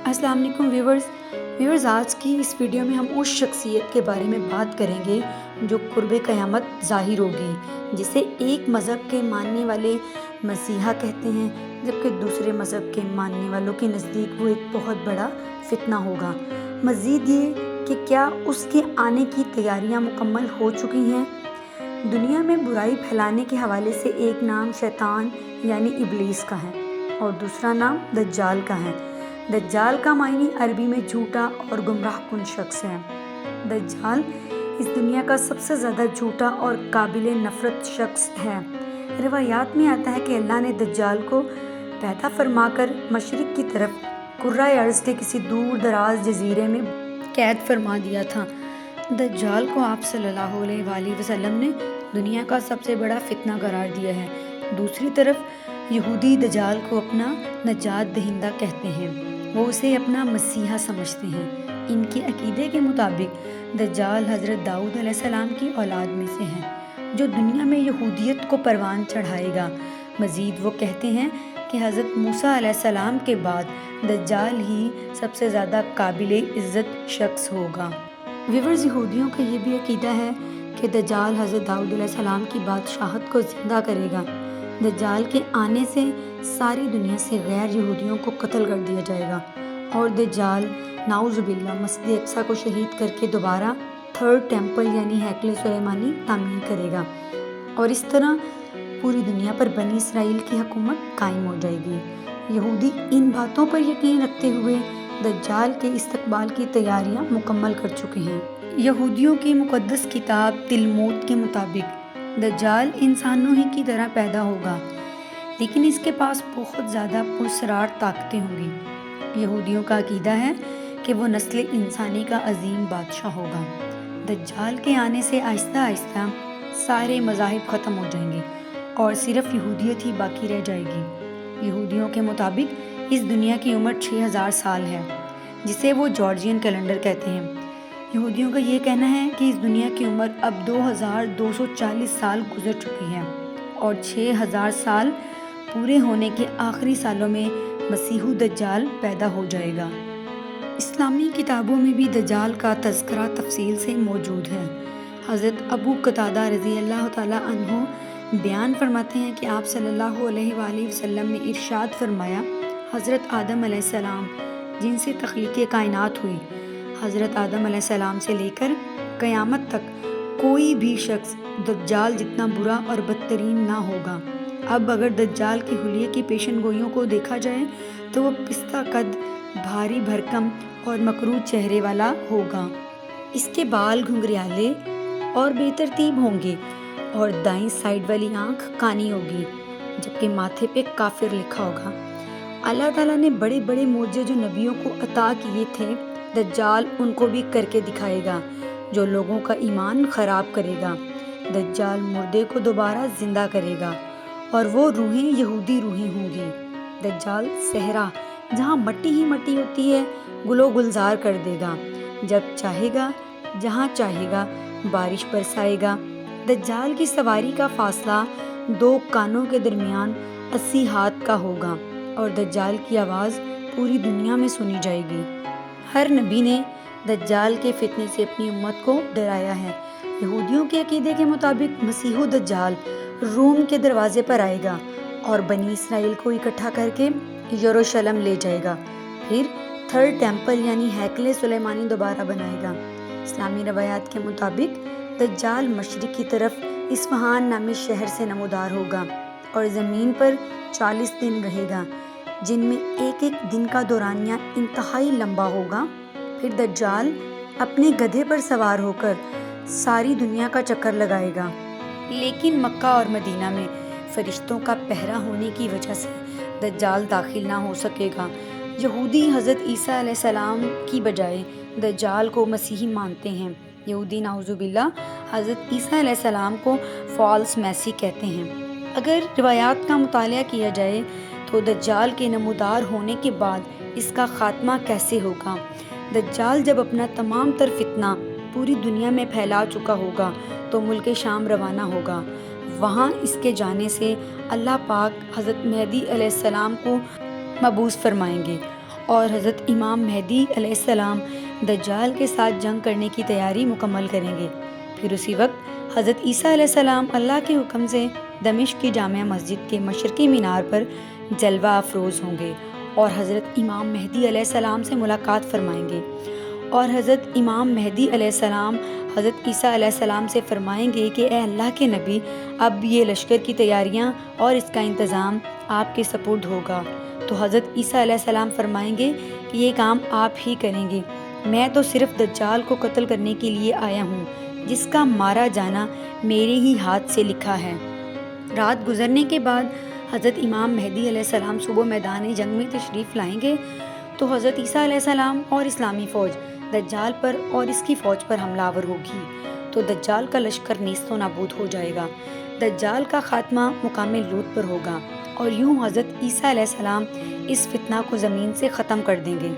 السلام علیکم ویورز، آج کی اس ویڈیو میں ہم اس شخصیت کے بارے میں بات کریں گے جو قرب قیامت ظاہر ہوگی، جسے ایک مذہب کے ماننے والے مسیحا کہتے ہیں، جبکہ دوسرے مذہب کے ماننے والوں کے نزدیک وہ ایک بہت بڑا فتنہ ہوگا۔ مزید یہ کہ کیا اس کے آنے کی تیاریاں مکمل ہو چکی ہیں۔ دنیا میں برائی پھیلانے کے حوالے سے ایک نام شیطان یعنی ابلیس کا ہے اور دوسرا نام دجال کا ہے۔ دجال کا معنی عربی میں جھوٹا اور گمراہ کن شخص ہے۔ دجال اس دنیا کا سب سے زیادہ جھوٹا اور قابل نفرت شخص ہے۔ روایات میں آتا ہے کہ اللہ نے دجال کو پیدا فرما کر مشرق کی طرف کرۂ ارض کے کسی دور دراز جزیرے میں قید فرما دیا تھا۔ دجال کو آپ صلی اللہ علیہ وآلہ وسلم نے دنیا کا سب سے بڑا فتنہ قرار دیا ہے۔ دوسری طرف یہودی دجال کو اپنا نجات دہندہ کہتے ہیں، وہ اسے اپنا مسیحا سمجھتے ہیں۔ ان کے عقیدے کے مطابق دجال حضرت داؤد علیہ السلام کی اولاد میں سے ہے، جو دنیا میں یہودیت کو پروان چڑھائے گا۔ مزید وہ کہتے ہیں کہ حضرت موسیٰ علیہ السلام کے بعد دجال ہی سب سے زیادہ قابل عزت شخص ہوگا۔ ویورز، یہودیوں کا یہ بھی عقیدہ ہے کہ دجال حضرت داؤد علیہ السلام کی بادشاہت کو زندہ کرے گا۔ دجال کے آنے سے ساری دنیا سے غیر یہودیوں کو قتل کر دیا جائے گا اور دجال نعوذ باللہ مسجد اقصی کو شہید کر کے دوبارہ تھرڈ ٹیمپل یعنی ہیکل سلیمانی تعمیر کرے گا، اور اس طرح پوری دنیا پر بنی اسرائیل کی حکومت قائم ہو جائے گی۔ یہودی ان باتوں پر یقین رکھتے ہوئے دجال کے استقبال کی تیاریاں مکمل کر چکے ہیں۔ یہودیوں کی مقدس کتاب تلمود کے مطابق دجال انسانوں ہی کی طرح پیدا ہوگا، لیکن اس کے پاس بہت زیادہ پراسرار طاقتیں ہوں گی۔ یہودیوں کا عقیدہ ہے کہ وہ نسل انسانی کا عظیم بادشاہ ہوگا۔ دجال کے آنے سے آہستہ آہستہ سارے مذاہب ختم ہو جائیں گے اور صرف یہودیت ہی باقی رہ جائے گی۔ یہودیوں کے مطابق اس دنیا کی عمر 6000 سال ہے، جسے وہ جارجین کیلنڈر کہتے ہیں۔ یہودیوں کا یہ کہنا ہے کہ اس دنیا کی عمر اب 2240 سال گزر چکی ہے اور 6000 سال پورے ہونے کے آخری سالوں میں مسیح دجال پیدا ہو جائے گا۔ اسلامی کتابوں میں بھی دجال کا تذکرہ تفصیل سے موجود ہے۔ حضرت ابو قتادہ رضی اللہ تعالیٰ عنہ بیان فرماتے ہیں کہ آپ صلی اللہ علیہ وآلہ وسلم نے ارشاد فرمایا، حضرت آدم علیہ السلام جن سے تخلیق کائنات ہوئی، حضرت آدم علیہ السلام سے لے کر قیامت تک کوئی بھی شخص دجال جتنا برا اور بدترین نہ ہوگا۔ اب اگر دجال کے حلیے کی پیشن گوئیوں کو دیکھا جائے تو وہ پستہ قد، بھاری بھرکم اور مکروہ چہرے والا ہوگا۔ اس کے بال گھنگریالے اور بے ترتیب ہوں گے اور دائیں سائیڈ والی آنکھ کانی ہوگی، جبکہ ماتھے پہ کافر لکھا ہوگا۔ اللہ تعالیٰ نے بڑے بڑے معجزے جو نبیوں کو عطا کیے تھے، دجال ان کو بھی کر کے دکھائے گا، جو لوگوں کا ایمان خراب کرے گا۔ دجال مردے کو دوبارہ زندہ کرے گا اور وہ روحیں یہودی روحیں ہوں گی۔ دجال صحرا، جہاں مٹی ہی مٹی ہوتی ہے، گلو گلزار کر دے گا۔ جب چاہے گا، جہاں چاہے گا بارش برسائے گا۔ دجال کی سواری کا فاصلہ 2 کانوں کے درمیان 80 ہاتھ کا ہوگا اور دجال کی آواز پوری دنیا میں سنی جائے گی۔ ہر نبی نے دجال کے فتنے سے اپنی امت کو ڈرایا ہے۔ یہودیوں کے عقیدے کے مطابق مسیح دجال روم کے دروازے پر آئے گا اور بنی اسرائیل کو اکٹھا کر کے یروشلم لے جائے گا، پھر تھرڈ ٹیمپل یعنی ہیکل سلیمانی دوبارہ بنائے گا۔ اسلامی روایات کے مطابق دجال مشرق کی طرف اصفہان نامی شہر سے نمودار ہوگا اور زمین پر 40 دن رہے گا، جن میں ایک ایک دن کا دورانیہ انتہائی لمبا ہوگا۔ پھر دجال اپنے گدھے پر سوار ہو کر ساری دنیا کا چکر لگائے گا، لیکن مکہ اور مدینہ میں فرشتوں کا پہرا ہونے کی وجہ سے دجال داخل نہ ہو سکے گا۔ یہودی حضرت عیسیٰ علیہ السلام کی بجائے دجال کو مسیحی مانتے ہیں۔ یہودی نعوذ باللہ حضرت عیسیٰ علیہ السلام کو فالس میسی کہتے ہیں۔ اگر روایات کا مطالعہ کیا جائے تو دجال کے نمودار ہونے کے بعد اس کا خاتمہ کیسے ہوگا؟ دجال جب اپنا تمام تر فتنہ پوری دنیا میں پھیلا چکا ہوگا تو ملک شام روانہ ہوگا۔ وہاں اس کے جانے سے اللہ پاک حضرت مہدی علیہ السلام کو مبعوث فرمائیں گے اور حضرت امام مہدی علیہ السلام دجال کے ساتھ جنگ کرنے کی تیاری مکمل کریں گے۔ پھر اسی وقت حضرت عیسیٰ علیہ السلام اللہ کے حکم سے دمشق کی جامع مسجد کے مشرقی مینار پر جلوہ افروز ہوں گے اور حضرت امام مہدی علیہ السلام سے ملاقات فرمائیں گے، اور حضرت امام مہدی علیہ السلام حضرت عیسیٰ علیہ السلام سے فرمائیں گے کہ اے اللہ کے نبی، اب یہ لشکر کی تیاریاں اور اس کا انتظام آپ کے سپرد ہوگا۔ تو حضرت عیسیٰ علیہ السلام فرمائیں گے کہ یہ کام آپ ہی کریں گے، میں تو صرف دجال کو قتل کرنے کے لیے آیا ہوں، جس کا مارا جانا میرے ہی ہاتھ سے لکھا ہے۔ رات گزرنے کے بعد حضرت امام مہدی علیہ السلام صبح میدان جنگ میں تشریف لائیں گے تو حضرت عیسیٰ علیہ السلام اور اسلامی فوج دجال پر اور اس کی فوج پر حملہ آور ہوگی، تو دجال کا لشکر نیست و نابود ہو جائے گا۔ دجال کا خاتمہ مقام لوط پر ہوگا اور یوں حضرت عیسیٰ علیہ السلام اس فتنہ کو زمین سے ختم کر دیں گے۔